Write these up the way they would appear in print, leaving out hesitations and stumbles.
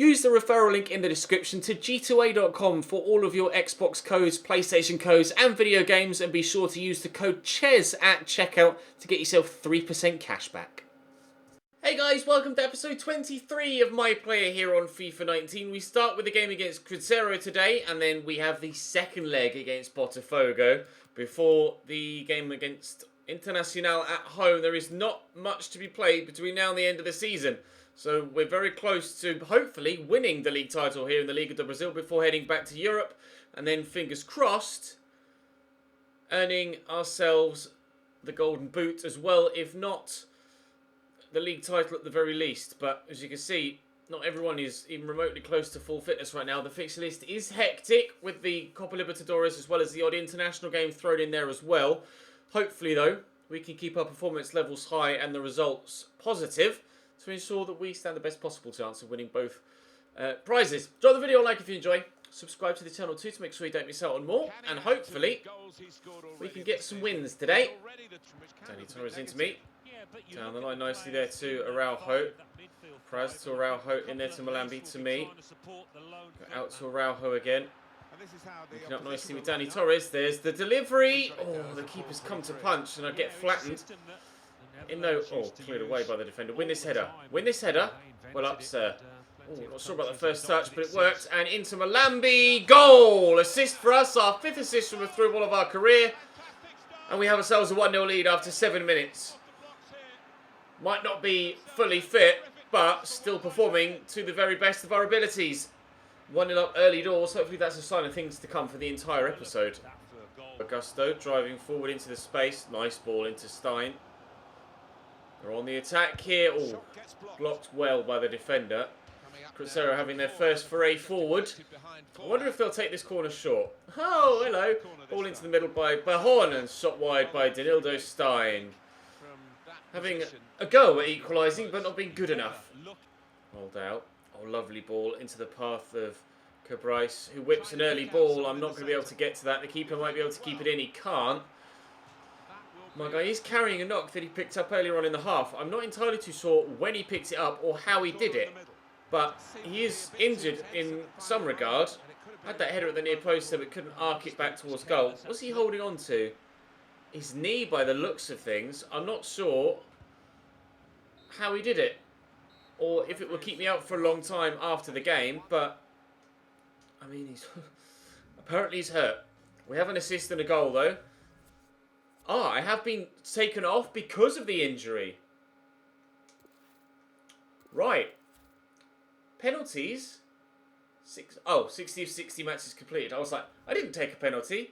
Use the referral link in the description to g2a.com for all of your Xbox codes, PlayStation codes and video games, and be sure to use the code CHES at checkout to get yourself 3% cash back. Hey guys, welcome to episode 23 of My Player here on FIFA 19. We start with the game against Cruzeiro today, and then we have the second leg against Botafogo before the game against Internacional at home. There is not much to be played between now and the end of the season. So we're very close to hopefully winning the league title here in the Liga do Brasil before heading back to Europe. And then, fingers crossed, earning ourselves the golden boot as well, if not the league title at the very least. But as you can see, not everyone is even remotely close to full fitness right now. The fixture list is hectic with the Copa Libertadores as well as the odd international game thrown in there as well. Hopefully, though, we can keep our performance levels high and the results positive to ensure that we stand the best possible chance of winning both prizes. Drop the video a like if you enjoy. Subscribe to the channel too to make sure you don't miss out on more. And hopefully, we can get some wins today. Danny Torres into me. Down the line nicely there to Araujo. Praz to Araujo, in there to Malambi, to me. Go out to Araujo again. Looking up nicely with Danny Torres. There's the delivery. Oh, the keeper's come to punch and I get flattened. Cleared away by the defender. Win this header. Win this header. Well up, sir. Oh, not sure about the first touch, but it worked. And into Malambi. Goal! Assist for us. Our fifth assist from a through ball of our career. And we have ourselves a 1-0 lead after 7 minutes. Might not be fully fit, but still performing to the very best of our abilities. 1-0 up early doors. Hopefully that's a sign of things to come for the entire episode. Augusto driving forward into the space. Nice ball into Stein. They're on the attack here. Oh, blocked well by the defender. Cruzeiro having their first foray forward. I wonder if they'll take this corner short. Oh, hello. Ball into the middle by Bahorn and shot wide by Danildo Stein. Having a go at equalising, but not being good enough. Rolled out. Oh, lovely ball into the path of Cabrais, who whips an early ball. I'm not going to be able to get to that. The keeper might be able to keep it in. He can't. My guy is carrying a knock that he picked up earlier on in the half. I'm not entirely too sure when he picked it up or how he did it. But he is injured in some regard. Had that header at the near post there, but couldn't arc it back towards goal. What's he holding on to? His knee by the looks of things. I'm not sure how he did it. Or if it will keep me out for a long time after the game. But, I mean, apparently he's hurt. We have an assist and a goal, though. I have been taken off because of the injury. Right. Penalties. 60 of 60 matches completed. I was like, I didn't take a penalty.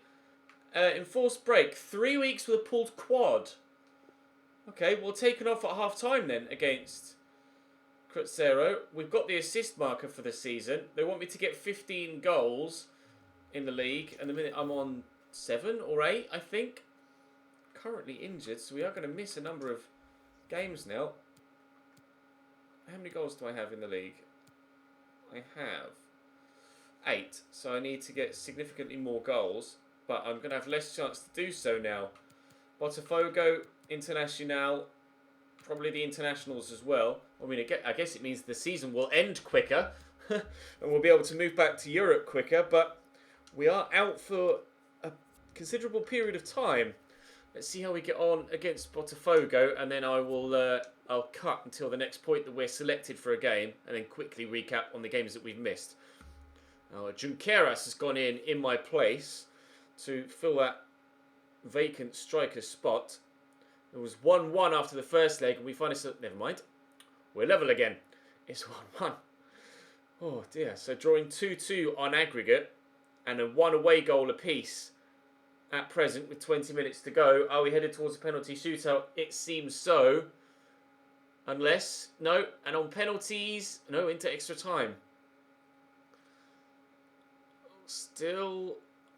Enforced break. 3 weeks with a pulled quad. Okay, well, taken off at half-time then against Cruzeiro. We've got the assist marker for the season. They want me to get 15 goals in the league. And the minute I'm on 7 or 8, I think. Currently injured, so we are going to miss a number of games now. How many goals do I have in the league? I have 8, so I need to get significantly more goals, but I'm going to have less chance to do so now. Botafogo, Internacional, probably the internationals as well. I mean, I guess it means the season will end quicker, and we'll be able to move back to Europe quicker, but we are out for a considerable period of time. Let's see how we get on against Botafogo, and then I'll cut until the next point that we're selected for a game, and then quickly recap on the games that we've missed. Now, Junqueras has gone in my place to fill that vacant striker spot. It was 1-1 after the first leg, and we find ourselves... Never mind. We're level again. It's 1-1. Oh, dear. So drawing 2-2 on aggregate, and a 1 away goal apiece. At present, with 20 minutes to go. Are we headed towards a penalty shootout? It seems so. Unless... No. And on penalties... No, into extra time. Still...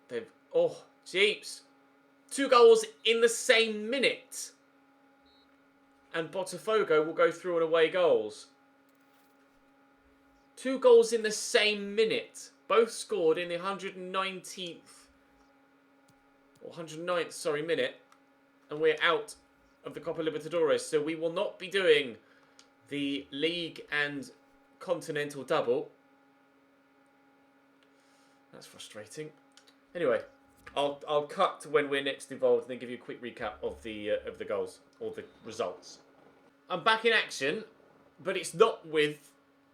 They've... Oh, jeeps. 2 goals in the same minute. And Botafogo will go through on away goals. 2 goals in the same minute. Both scored in the 119th... or 109th, sorry, minute. And we're out of the Copa Libertadores. So we will not be doing the League and Continental double. That's frustrating. Anyway, I'll cut to when we're next involved and then give you a quick recap of the goals or the results. I'm back in action, but it's not with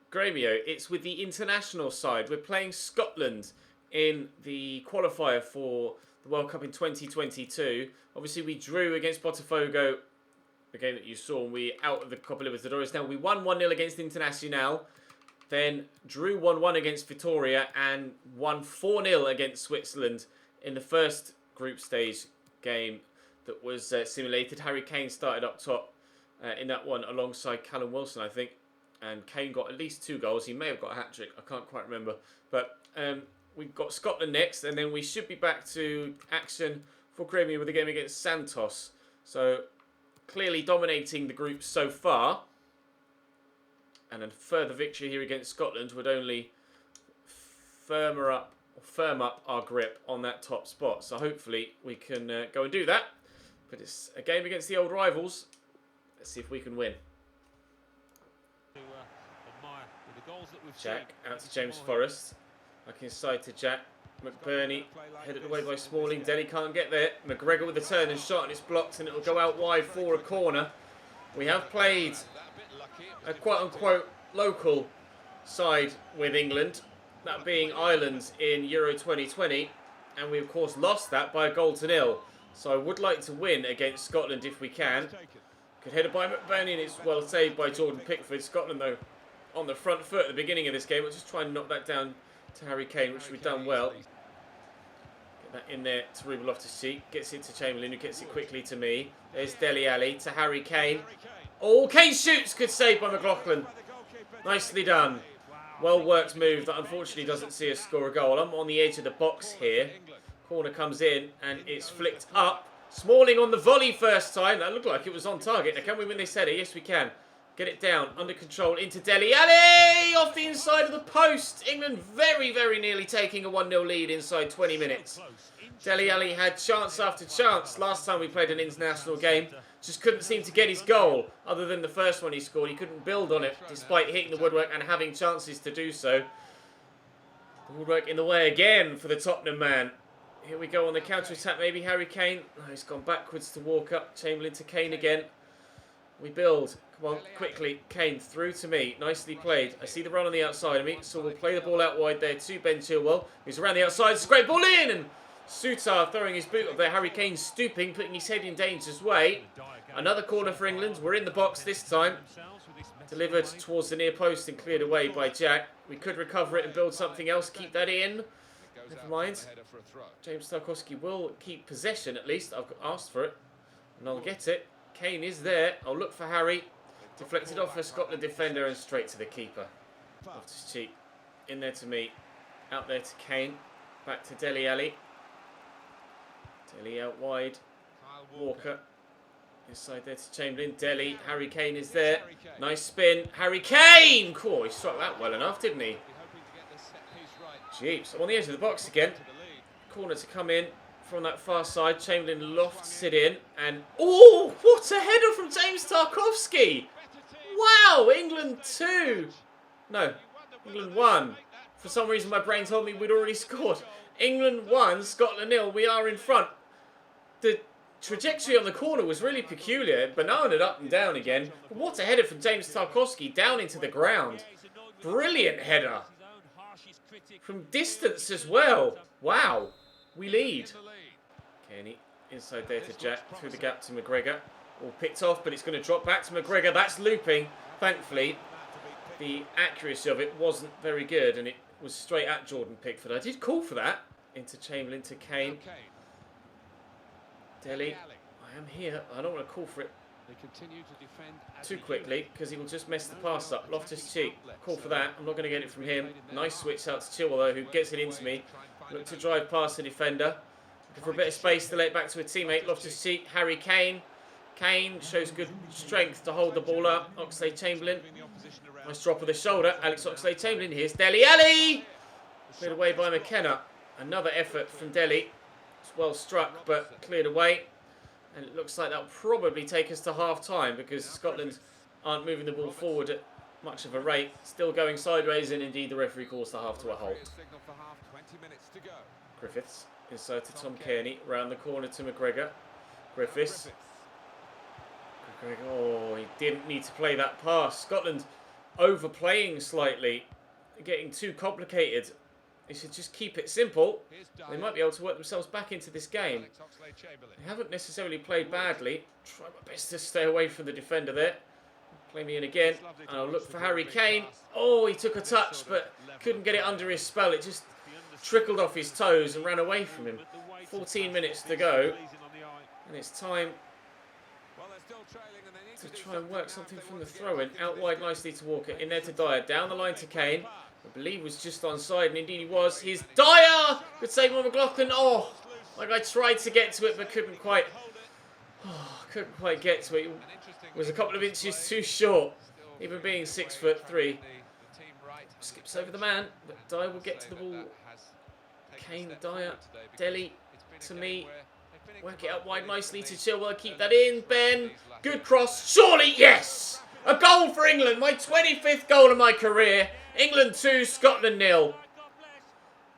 Grêmio. It's with the international side. We're playing Scotland in the qualifier for the World Cup in 2022. Obviously, we drew against Botafogo, the game that you saw, and we out of the Copa Libertadores. Now, we won 1-0 against Internacional, then drew 1-1 against Vitória, and won 4-0 against Switzerland in the first group stage game that was simulated. Harry Kane started up top in that one alongside Callum Wilson, I think. And Kane got at least 2 goals. He may have got a hat-trick. I can't quite remember. But we've got Scotland next, and then we should be back to action for Grêmio with a game against Santos. So, clearly dominating the group so far. And a further victory here against Scotland would only firm up our grip on that top spot. So hopefully we can go and do that. But it's a game against the old rivals. Let's see if we can win. Jack out to James Forrest. Back inside to Jack. McBurney headed away by Smalling. Dele can't get there. McGregor with the turn and shot, and it's blocked, and it'll go out wide for a corner. We have played a quote-unquote local side with England, that being Ireland in Euro 2020, and we of course lost that by a 1-0. So I would like to win against Scotland if we can. Good header by McBurney, and it's well saved by Jordan Pickford. Scotland though on the front foot at the beginning of this game. We'll just try and knock that down to Harry Kane, which we've done well. Get that in there to Ruben Loftus-Cheek. Gets it to Chamberlain, who gets it quickly to me. There's Dele Alli to Harry Kane. Oh, Kane shoots! Good save by McLaughlin. Nicely done. Well worked move that unfortunately doesn't see us score a goal. I'm on the edge of the box here. Corner comes in and it's flicked up. Smalling on the volley first time. That looked like it was on target. Now can we win this header? Yes we can. Get it down, under control, into Dele Alli! Off the inside of the post. England very, very nearly taking a 1-0 lead inside 20 minutes. Dele Alli had chance after chance last time we played an international game. Just couldn't seem to get his goal. Other than the first one he scored, he couldn't build on it despite hitting the woodwork and having chances to do so. The woodwork in the way again for the Tottenham man. Here we go on the counter-attack, maybe Harry Kane. Oh, he's gone backwards to walk up. Chamberlain to Kane again. We build. Come on, quickly. Kane through to me. Nicely played. I see the run on the outside of me, so we'll play the ball out wide there to Ben Chilwell, who's around the outside. Scrape ball in! And Sutar throwing his boot up there. Harry Kane stooping, putting his head in danger's way. Another corner for England. We're in the box this time. Delivered towards the near post and cleared away by Jack. We could recover it and build something else. Keep that in. Never mind. James Tarkowski will keep possession at least. I've asked for it. And I'll get it. Kane is there. I'll look for Harry. Deflected off a Scotland defender and straight to the keeper. Loftus-Cheek in there to me. Out there to Kane. Back to Dele Alli. Dele out wide. Walker. Inside there to Chamberlain. Dele. Harry Kane is there. Nice spin. Harry Kane! Cool, he struck that well enough, didn't he? Jeeps. I'm on the edge of the box again. Corner to come in from that far side. Chamberlain lofts it in. And, oh, what a header from James Tarkowski! Wow, England 2. No, England 1. For some reason my brain told me we'd already scored. England 1, Scotland 0. We are in front. The trajectory on the corner was really peculiar. It bananaed up and down again. But what a header from James Tarkowski down into the ground. Brilliant header. From distance as well. Wow. We lead. Kenny inside there to Jack. Through the gap to McGregor. All picked off, but it's going to drop back to McGregor. That's looping. Thankfully, the accuracy of it wasn't very good, and it was straight at Jordan Pickford. I did call for that. Into Chamberlain to Kane. Dele, I am here. I don't want to call for it too quickly, because he will just mess the pass up. Loftus-Cheek, call for that. I'm not going to get it from him. Nice switch out to Chilwell, though, who gets it into me. Look to drive past the defender. Looking for a bit of space to let it back to a teammate. Loftus-Cheek, Harry Kane. Kane shows good strength to hold the ball up. Oxlade-Chamberlain. Nice drop of the shoulder. Alex Oxlade-Chamberlain. Here's Dele Alli. Cleared away by McKenna. Another effort from Dele. It's well struck, but cleared away. And it looks like that'll probably take us to half-time because Scotland aren't moving the ball forward at much of a rate. Still going sideways, and indeed the referee calls the half to a halt. Griffiths inside to Tom Kearney, round the corner to McGregor. Griffiths. Oh, he didn't need to play that pass. Scotland overplaying slightly, getting too complicated. They should just keep it simple. They might be able to work themselves back into this game. They haven't necessarily played badly. Try my best to stay away from the defender there. Play me in again. And I'll look for Harry Kane. Oh, he took a touch, but couldn't get it under his spell. It just trickled off his toes and ran away from him. 14 minutes to go. And it's time to try and work something from the throw-in. Out wide nicely to Walker. In there to Dyer. Down the line to Kane. I believe was just onside, and indeed he was. Here's Dyer! Good save on McLaughlin. Oh, like I tried to get to it, but couldn't quite get to it. It was a couple of inches too short, even being 6'3". Skips over the man, but Dyer will get to the ball. Kane, Dyer, Deli to me. Work it out wide nicely to Chilwell. Keep that in, Ben. Good cross. Surely, yes! A goal for England. My 25th goal of my career. England 2, Scotland 0.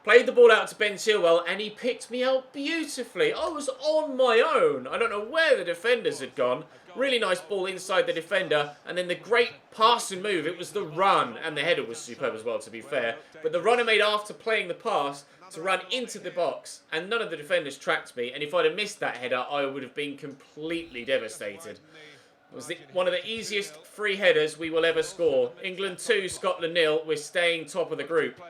Played the ball out to Ben Chilwell and he picked me out beautifully. I was on my own. I don't know where the defenders had gone. Really nice ball inside the defender. And then the great pass and move. It was the run. And the header was superb as well, to be fair. But the run I made after playing the pass to run into the box. And none of the defenders tracked me. And if I'd have missed that header, I would have been completely devastated. It was one of the easiest free headers we will ever score. England 2, Scotland 0. We're staying top of the group.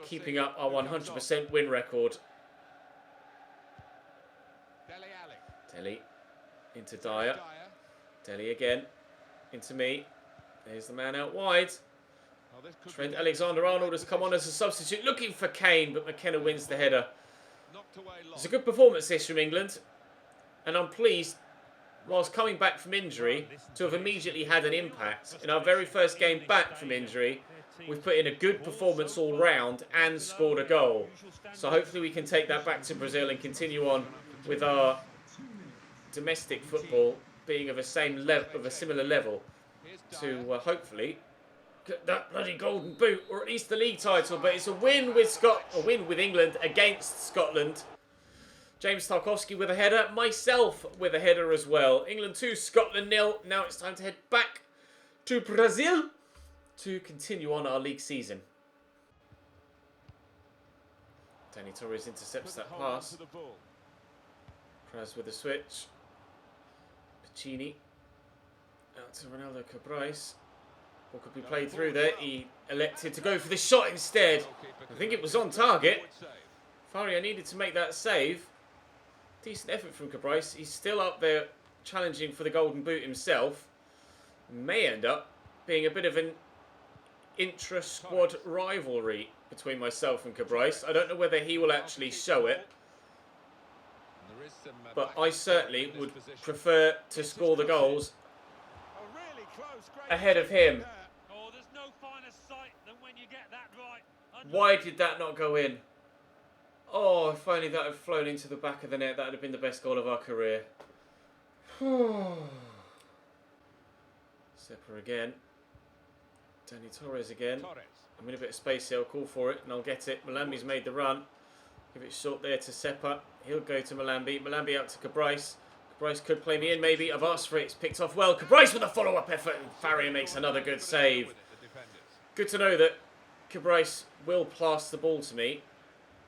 Keeping up our 100% win record. Deli into Dyer. Deli again. Into me. There's the man out wide. Trent Alexander-Arnold has come on as a substitute. Looking for Kane, but McKenna wins the header. It's a good performance this from England. And I'm pleased, whilst coming back from injury, to have immediately had an impact. In our very first game back from injury, we've put in a good performance all round and scored a goal. So hopefully we can take that back to Brazil and continue on with our domestic football being of a similar level to hopefully get that bloody golden boot, or at least the league title. But it's a win with England against Scotland. James Tarkowski with a header, myself with a header as well. England 2, Scotland 0. Now it's time to head back to Brazil to continue on our league season. Danny Torres intercepts that pass. Praz with a switch. Piccini out to Ronaldo Cabrais. What could be played through there? He elected to go for the shot instead. I think it was on target. Faria needed to make that save. Decent effort from Cabrais. He's still up there challenging for the golden boot himself. May end up being a bit of an intra-squad rivalry between myself and Cabrais. I don't know whether he will actually show it, but I certainly would prefer to score the goals ahead of him. Why did that not go in? Oh, if only that had flown into the back of the net, that would have been the best goal of our career. Sepper again. Danny Torres again. I'm in a bit of space here, I'll call for it and I'll get it. Malambi's made the run. Give it short there to Sepper. He'll go to Malambi. Malambi out to Cabrais. Cabrais could play me in maybe. I've asked for it, it's picked off well. Cabrais with a follow-up effort and Faria makes another good save. Good to know that Cabrais will pass the ball to me.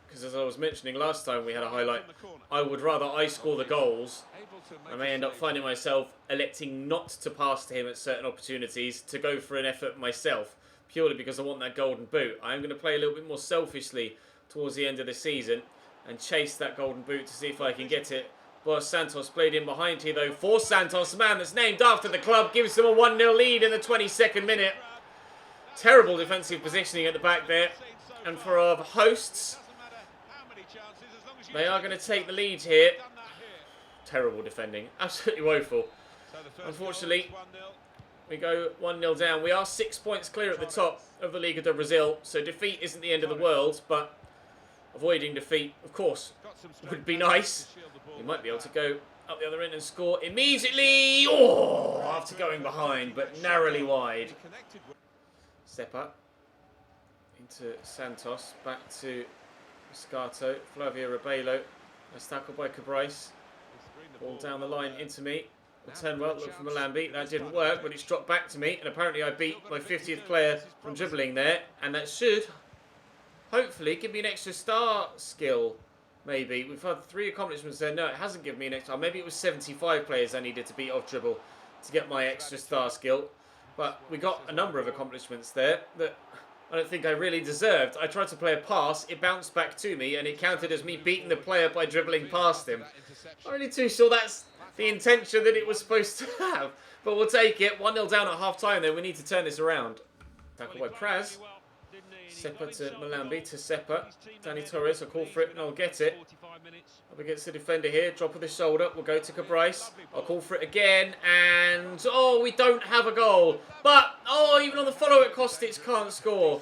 Because as I was mentioning last time we had a highlight, I would rather I score the goals. I may end up finding myself electing not to pass to him at certain opportunities, to go for an effort myself, purely because I want that golden boot. I am going to play a little bit more selfishly towards the end of the season and chase that golden boot to see if I can get it. Well, Santos played in behind here though for Santos, man that's named after the club, gives them a 1-0 lead in the 22nd minute. Terrible defensive positioning at the back there. And for our hosts, they are going to take the lead here. Terrible defending. Absolutely woeful. Unfortunately, we go 1-0 down. We are 6 points clear at the top of the Liga do Brazil. So defeat isn't the end of the world. But avoiding defeat, of course, would be nice. We might be able to go up the other end and score immediately. Oh, after going behind, but narrowly wide. Step up into Santos, back to Moscato, Flavio Rebelo. Nice tackle by Cabrais. Ball down the line into me. Turn well, look for Malambi. That didn't work, but it's dropped back to me. And apparently I beat my 50th player from dribbling there. And that should, hopefully, give me an extra star skill. Maybe. We've had 3 accomplishments there. No, it hasn't given me an extra. Maybe it was 75 players I needed to beat off dribble to get my extra star skill. But we got a number of accomplishments there that I don't think I really deserved. I tried to play a pass, it bounced back to me, and it counted as me beating the player by dribbling past him. Not really too sure that's the intention that it was supposed to have. But we'll take it. 1-0 down at half-time then. We need to turn this around. Tackle by Praz. Seppa to Malambi to Seppa. Danny Torres, I'll call for it and I'll get it. Up against the defender here. Drop of the shoulder. We'll go to Cabrais. I'll call for it again. And, oh, we don't have a goal. But, oh, even on the follow it, Kostic can't score.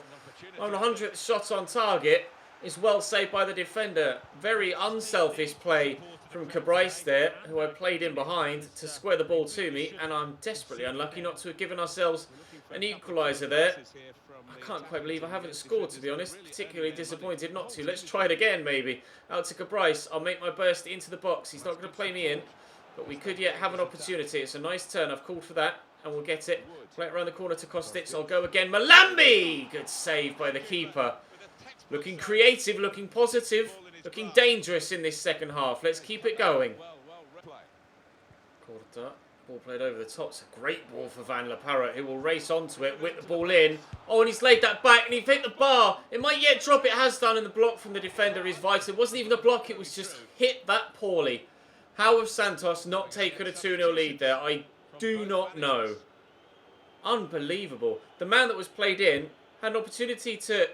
On 100th shot on target. Is well saved by the defender. Very unselfish play from Cabrais there, who I played in behind to square the ball to me. And I'm desperately unlucky not to have given ourselves an equaliser there. I can't quite believe I haven't scored, to be honest. Particularly disappointed not to. Let's try it again, maybe. Out to Cabrais. I'll make my burst into the box. He's not going to play me in, but we could yet have an opportunity. It's a nice turn. I've called for that, and we'll get it. Play it around the corner to Kostic. I'll go again. Malambi! Good save by the keeper. Looking creative, looking positive, looking dangerous in this second half. Let's keep it going. Corta. Ball played over the top. It's a great ball for Van La Parra, who will race onto it, whip the ball in. Oh, and he's laid that back, and he hit the bar. It might yet drop. It has done, and the block from the defender is vital. It wasn't even a block. It was just hit that poorly. How have Santos not taken a 2-0 lead there? I do not know. Unbelievable. The man that was played in had an opportunity to...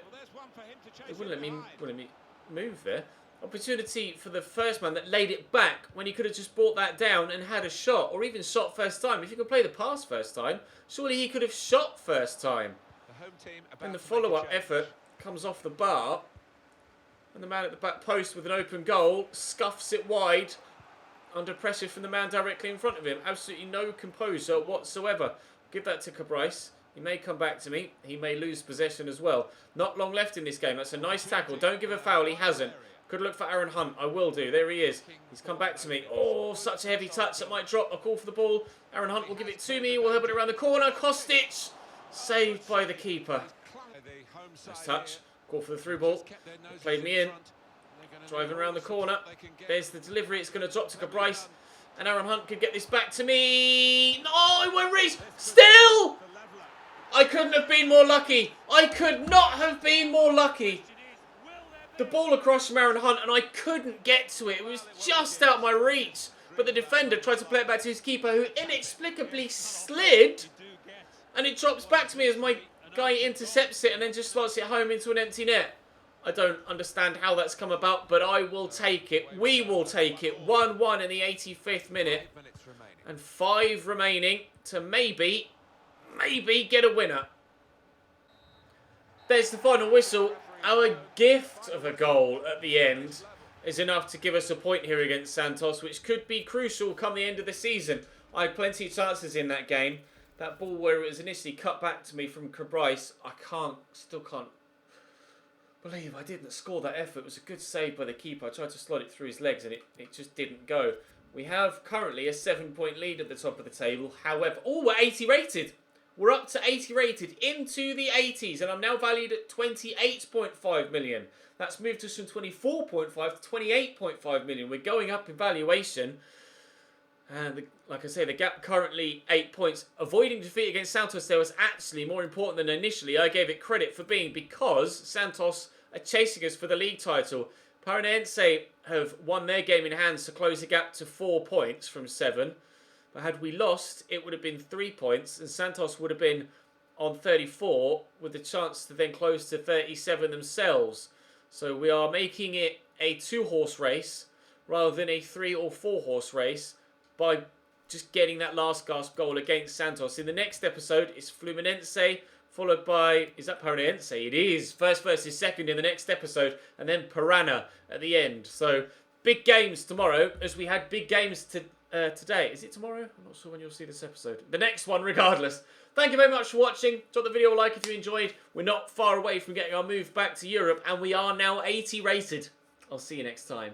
It wouldn't let me move there. Opportunity for the first man that laid it back when he could have just brought that down and had a shot, or even shot first time. If he could play the pass first time, surely he could have shot first time. And the follow-up effort comes off the bar, and the man at the back post with an open goal scuffs it wide under pressure from the man directly in front of him. Absolutely no composure whatsoever. Give that to Cabrais. He may come back to me. He may lose possession as well. Not long left in this game. That's a nice tackle. Don't give a foul. He hasn't. Could look for Aaron Hunt. I will do. There he is. He's come back to me. Oh, such a heavy touch that might drop. A call for the ball. Aaron Hunt will give it to me. We'll help it around the corner. Kostic. Saved by the keeper. Nice touch. Call for the through ball. Played me in. Driving around the corner. There's the delivery. It's going to drop to Cabrais. And Aaron Hunt could get this back to me. No, it won't reach. Still! I couldn't have been more lucky. I could not have been more lucky. The ball across from Aaron Hunt, and I couldn't get to it. It was just out my reach. But the defender tried to play it back to his keeper, who inexplicably slid. And it drops back to me as my guy intercepts it and then just slots it home into an empty net. I don't understand how that's come about, but I will take it. We will take it. 1-1 in the 85th minute. And 5 remaining to maybe get a winner. There's the final whistle. Our gift of a goal at the end is enough to give us a point here against Santos, which could be crucial come the end of the season. I had plenty of chances in that game. That ball where it was initially cut back to me from Cabrais, I still can't believe I didn't score that effort. It was a good save by the keeper. I tried to slot it through his legs and it just didn't go. We have currently a 7-point lead at the top of the table. However, we're 80 rated. We're up to 80 rated, into the 80s, and I'm now valued at 28.5 million. That's moved us from 24.5 to 28.5 million. We're going up in valuation. And like I say, the gap currently 8 points. Avoiding defeat against Santos there was actually more important than initially I gave it credit for being, because Santos are chasing us for the league title. Paranaense have won their game in hand to close the gap to 4 points from 7. But had we lost, it would have been 3 points, and Santos would have been on 34 with the chance to then close to 37 themselves. So we are making it a 2-horse race rather than a 3 or 4-horse race by just getting that last gasp goal against Santos. In the next episode, it's Fluminense, followed by... Is that Paranaense? It is. First versus second in the next episode, and then Parana at the end. So big games tomorrow, as we had big games today. Is it tomorrow? I'm not sure when you'll see this episode. The next one, regardless. Thank you very much for watching. Drop the video a like if you enjoyed. We're not far away from getting our move back to Europe, and we are now 80 rated. I'll see you next time.